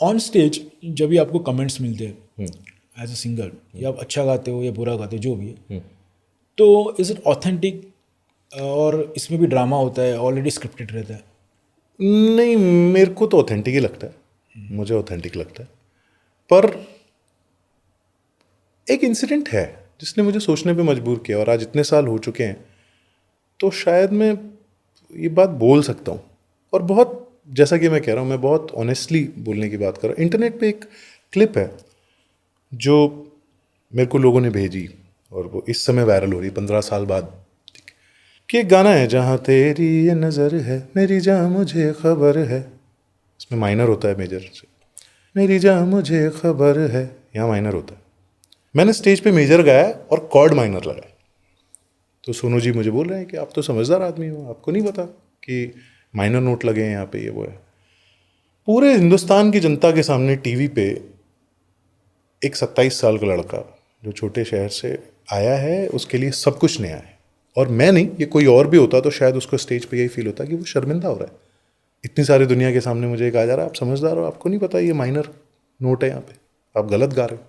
On stage जब भी आपको कमेंट्स मिलते हैं एज अ सिंगर, या आप अच्छा गाते हो या बुरा गाते हो जो भी है, तो इज़ इट ऑथेंटिक और इसमें भी ड्रामा होता है, ऑलरेडी स्क्रिप्टेड रहता है? नहीं, मेरे को तो ऑथेंटिक ही लगता है, मुझे ऑथेंटिक लगता है। पर एक इंसिडेंट है जिसने मुझे सोचने पे मजबूर किया, और आज इतने साल हो चुके हैं तो शायद मैं ये बात बोल सकता हूँ। और बहुत, जैसा कि मैं कह रहा हूँ, मैं बहुत ऑनेस्टली बोलने की बात कर रहा हूँ। इंटरनेट पे एक क्लिप है जो मेरे को लोगों ने भेजी, और वो इस समय वायरल हो रही है 15 साल बाद, कि एक गाना है, जहाँ तेरी ये नज़र है मेरी जान मुझे खबर है। इसमें माइनर होता है मेजर से, मेरी जान मुझे खबर है, यहाँ माइनर होता है। मैंने स्टेज पे मेजर गाया और कॉर्ड माइनर लगाया। तो सोनू जी मुझे बोल रहे हैं कि आप तो समझदार आदमी हो, आपको नहीं पता कि माइनर नोट लगे हैं यहाँ पे, ये वो है। पूरे हिंदुस्तान की जनता के सामने टीवी पे एक 27 साल का लड़का जो छोटे शहर से आया है, उसके लिए सब कुछ नया है। और मैं नहीं, ये कोई और भी होता तो शायद उसको स्टेज पे यही फील होता कि वो शर्मिंदा हो रहा है। इतनी सारी दुनिया के सामने मुझे कहा जा रहा है आप समझदार हो, आपको नहीं पता ये माइनर नोट है यहाँ पे, आप गलत गा रहे हो।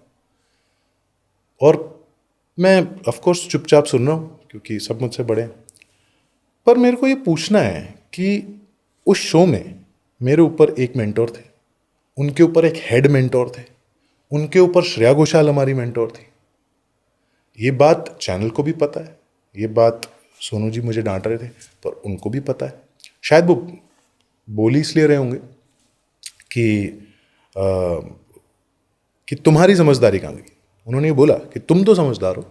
और मैं ऑफकोर्स चुपचाप सुन रहा हूँ क्योंकि सब मुझसे बड़े हैं। पर मेरे को ये पूछना है कि उस शो में मेरे ऊपर एक मेंटोर थे, उनके ऊपर एक हेड मेंटोर थे, उनके ऊपर श्रेया घोषाल हमारी मेंटोर थी। ये बात चैनल को भी पता है, ये बात सोनू जी मुझे डांट रहे थे पर उनको भी पता है। शायद वो बोल इसलिए रहे होंगे कि तुम्हारी समझदारी कहाँ गई। उन्होंने ये बोला कि तुम तो समझदार हो।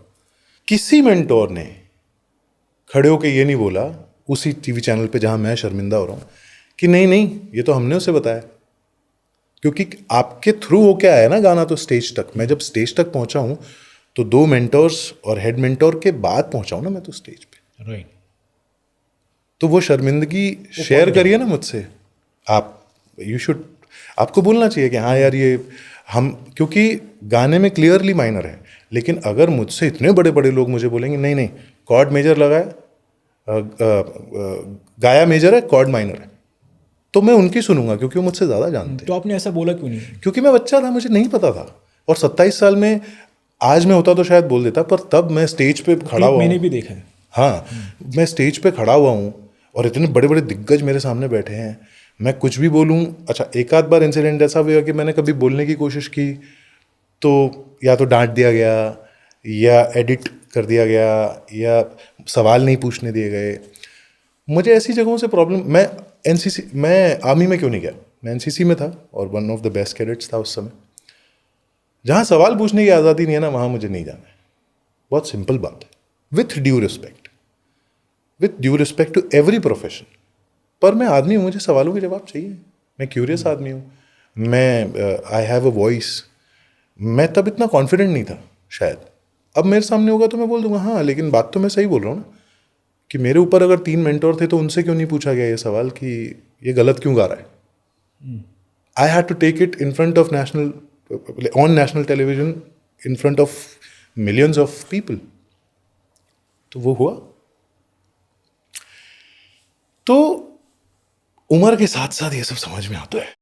किसी मेंटोर ने खड़े होकर ये नहीं बोला उसी टीवी चैनल पे जहां मैं शर्मिंदा हो रहा हूं कि नहीं नहीं ये तो हमने उसे बताया। क्योंकि आपके थ्रू हो क्या आया ना गाना तो स्टेज तक। मैं जब स्टेज तक पहुंचा हूं तो 2 मेंटोर्स और हेड मेंटोर के बाद पहुंचा हूं ना मैं तो स्टेज पे। राइट। तो वो शर्मिंदगी शेयर करिए ना मुझसे आप। यू शुड, आपको बोलना चाहिए कि हाँ यार ये हम, क्योंकि गाने में क्लियरली माइनर है। लेकिन अगर मुझसे इतने बड़े बड़े लोग मुझे बोलेंगे नहीं नहीं कॉर्ड मेजर लगाया, गाया मेजर है कॉर्ड माइनर है, तो मैं उनकी सुनूंगा क्योंकि वो मुझसे ज़्यादा जानते तो हैं। आपने ऐसा बोला क्यों नहीं? क्योंकि मैं बच्चा था, मुझे नहीं पता था। और 27 साल में आज मैं होता तो शायद बोल देता, पर तब मैं स्टेज पे खड़ा क्लिप हुआ मैंने हूँ। भी देखा है। हाँ, मैं स्टेज पे खड़ा हुआ हूँ और इतने बड़े बड़े दिग्गज मेरे सामने बैठे हैं, मैं कुछ भी बोलूँ। अच्छा, एक आध बार इंसिडेंट ऐसा हुआ कि मैंने कभी बोलने की कोशिश की तो या तो डांट दिया गया या एडिट कर दिया गया या सवाल नहीं पूछने दिए गए। मुझे ऐसी जगहों से प्रॉब्लम, मैं आर्मी में क्यों नहीं गया, मैं एनसीसी में था और one of the best cadets था उस समय। जहाँ सवाल पूछने की आज़ादी नहीं है ना, वहाँ मुझे नहीं जाना है। बहुत सिंपल बात है, with due respect to every profession. पर मैं आदमी हूँ, मुझे सवालों के जवाब चाहिए। मैं क्यूरियस आदमी हूँ, मैं आई हैव अ वॉइस। मैं तब इतना कॉन्फिडेंट नहीं था शायद। अब मेरे सामने होगा तो मैं बोल दूंगा हाँ, लेकिन बात तो मैं सही बोल रहा हूँ ना कि मेरे ऊपर अगर 3 मेंटोर थे तो उनसे क्यों नहीं पूछा गया ये सवाल कि ये गलत क्यों गा रहा है। I had to take it in front of on national television, in front of millions of people. तो वो हुआ। तो उम्र के साथ साथ ये सब समझ में आता है।